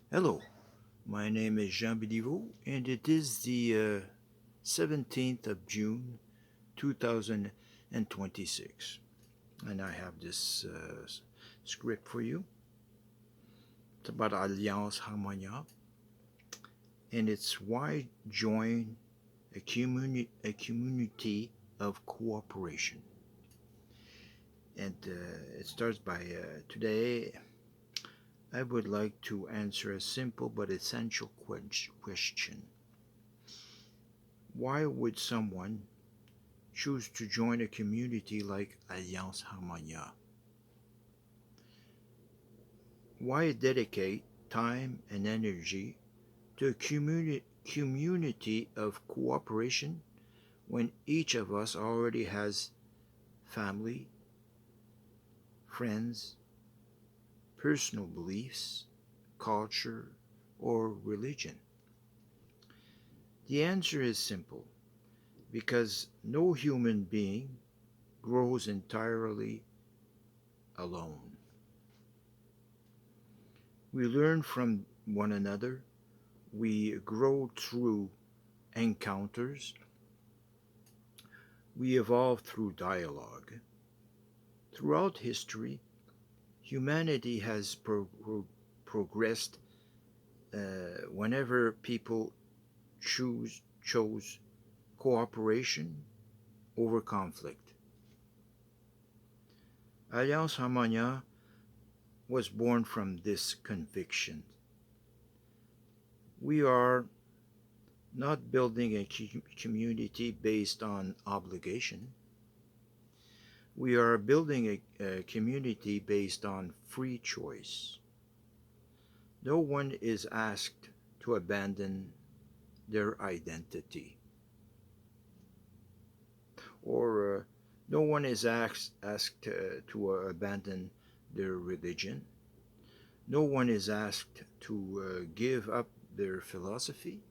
Hello, my name is Jean Béliveau, and it is the 17th of June 2026. And I have this script for you. It's about Alliance Harmonia, and it's why join a community of cooperation. And it starts by today. I would like to answer a simple but essential question. Why would someone choose to join a community like Alliance Harmonia? Why dedicate time and energy to a community of cooperation when each of us already has family, friends, personal beliefs, culture, or religion? The answer is simple because no human being grows entirely alone. We learn from one another, we grow through encounters, we evolve through dialogue. Throughout history, humanity has progressed whenever people chose cooperation over conflict. Alliance Harmonia was born from this conviction. We are not building a community based on obligation. We are building a community based on free choice. No one is asked to abandon their identity, or no one is asked to abandon their religion. No one is asked to give up their philosophy,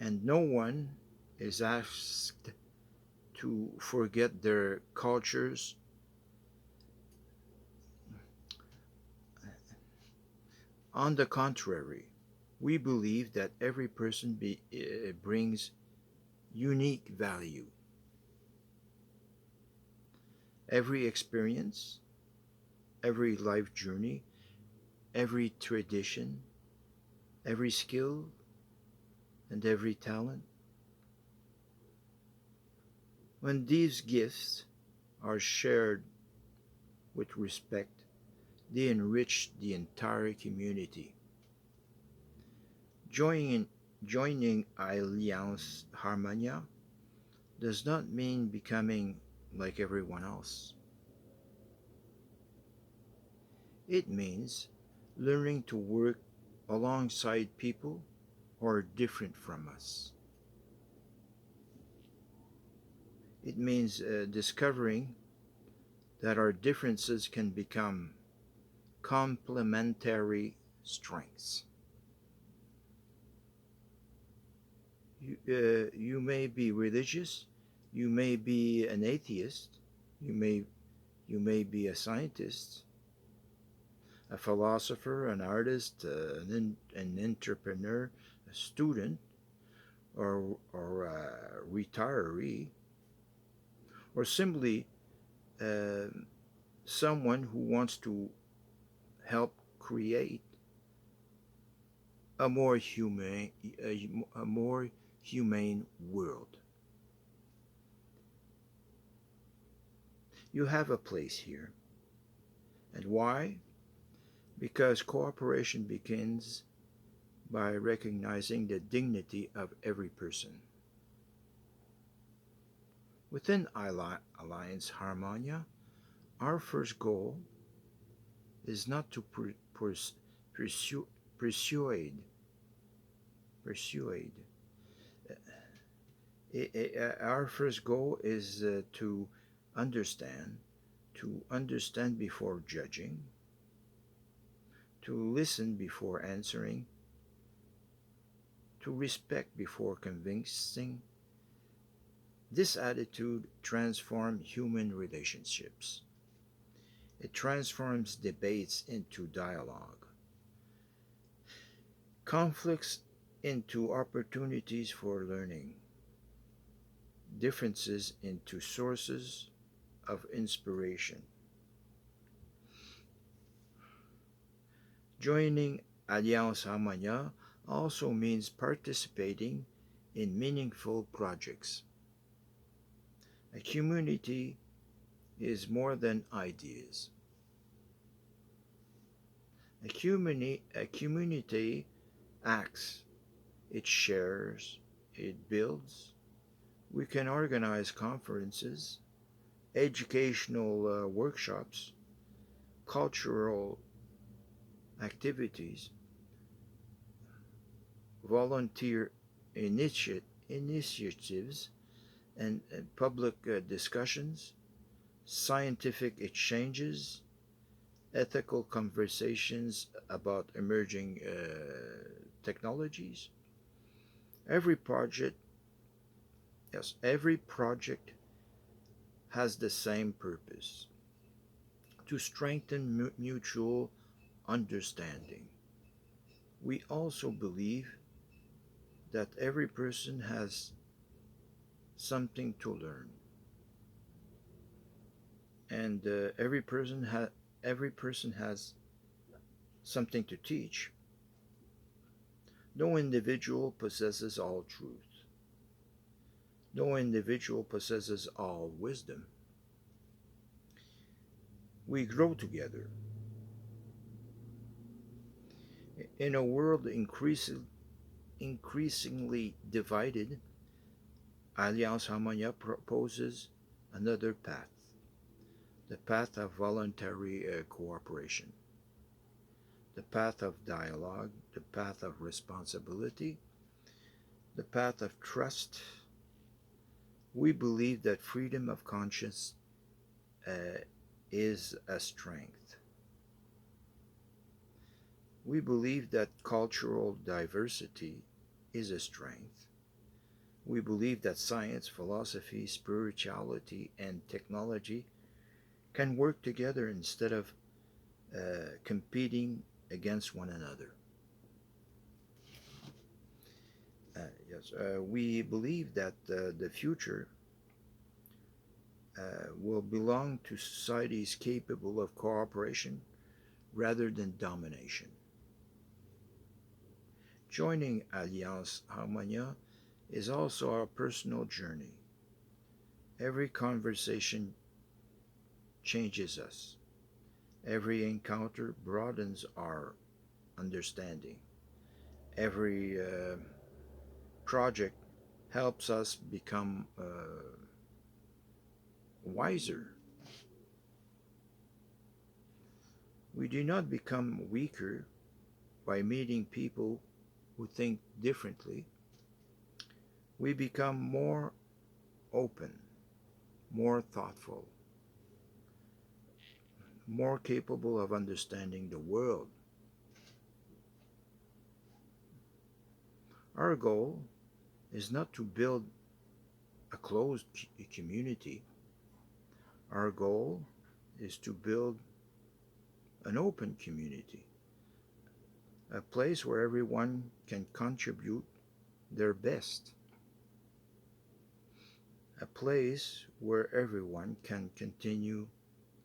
and no one is asked to forget their cultures. On the contrary, we believe that every person brings unique value. Every experience, every life journey, every tradition, every skill, and every talent. When these gifts are shared with respect, they enrich the entire community. Joining, joining Alliance Harmonia does not mean becoming like everyone else. It means learning to work alongside people who are different from us. It means discovering that our differences can become complementary strengths. You may be religious, you may be an atheist, you may you may be a scientist, a philosopher, an artist, an entrepreneur, a student, or a retiree, or simply uh, someone who wants to help create a more humane, a more humane world. You have a place here. And why? Because cooperation begins by recognizing the dignity of every person. Within Alliance Harmonia, our first goal is not to pursue, persuade, persuade. Our first goal is understand, to understand before judging, to listen before answering, to respect before convincing. This attitude transforms human relationships. It transforms debates into dialogue. conflicts into opportunities for learning, differences into sources of inspiration. Joining Alliance Harmonia also means participating in meaningful projects. A community is more than ideas. A community acts, it shares, it builds. We can organize conferences, educational workshops, cultural activities, volunteer initiatives, and public discussions, scientific exchanges, ethical conversations about emerging technologies. Every project, yes, every project has the same purpose: to strengthen mutual understanding. We also believe that every person has something to learn, and every person has something to teach. No individual possesses all truth. No individual possesses all wisdom. We grow together. In a world increasingly divided, Alliance Harmonia proposes another path: the path of voluntary cooperation, the path of dialogue, the path of responsibility, the path of trust. We believe that freedom of conscience uh, is a strength. We believe that cultural diversity is a strength. We believe that science, philosophy, spirituality, and technology can work together instead of competing against one another. Yes, we believe that the future will belong to societies capable of cooperation rather than domination. Joining Alliance Harmonia is also our personal journey. Every conversation changes us. Every encounter broadens our understanding. Every project helps us become wiser. We do not become weaker by meeting people who think differently. We become more open, more thoughtful, more capable of understanding the world. Our goal is not to build a closed community. Our goal is to build an open community, a place where everyone can contribute their best, a place where everyone can continue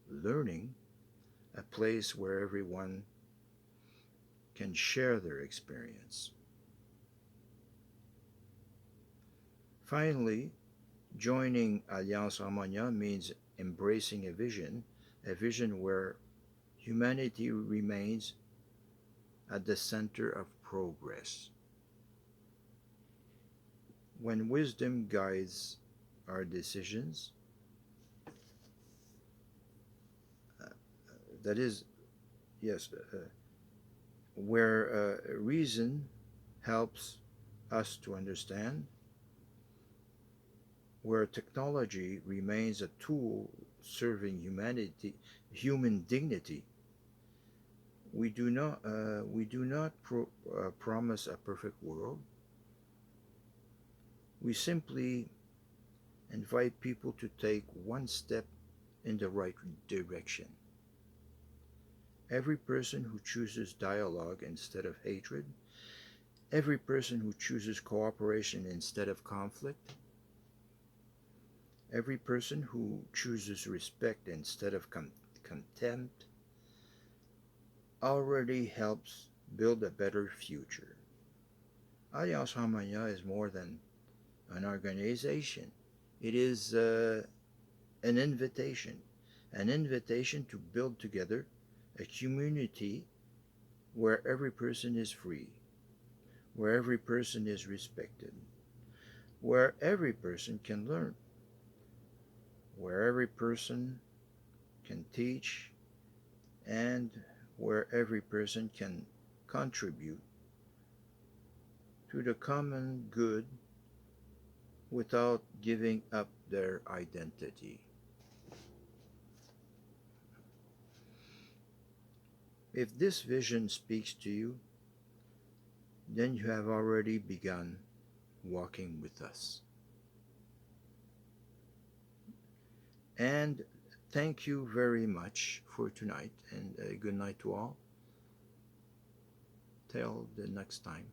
learning, a place where everyone can share their experience. Finally, joining Alliance Harmonia means embracing a vision where humanity remains at the center of progress. When wisdom guides our decisions, uh, that is, yes, where reason helps us to understand, where technology remains a tool serving human dignity. We do not promise a perfect world. We simply invite people to take one step in the right direction. Every person who chooses dialogue instead of hatred, every person who chooses cooperation instead of conflict, every person who chooses respect instead of contempt, already helps build a better future. Alliance Harmonia is more than an organization. It is an invitation to build together a community where every person is free, where every person is respected, where every person can learn, where every person can teach, and where every person can contribute to the common good without giving up their identity. If this vision speaks to you, then you have already begun walking with us. And thank you very much for tonight, and good night to all. Till the next time.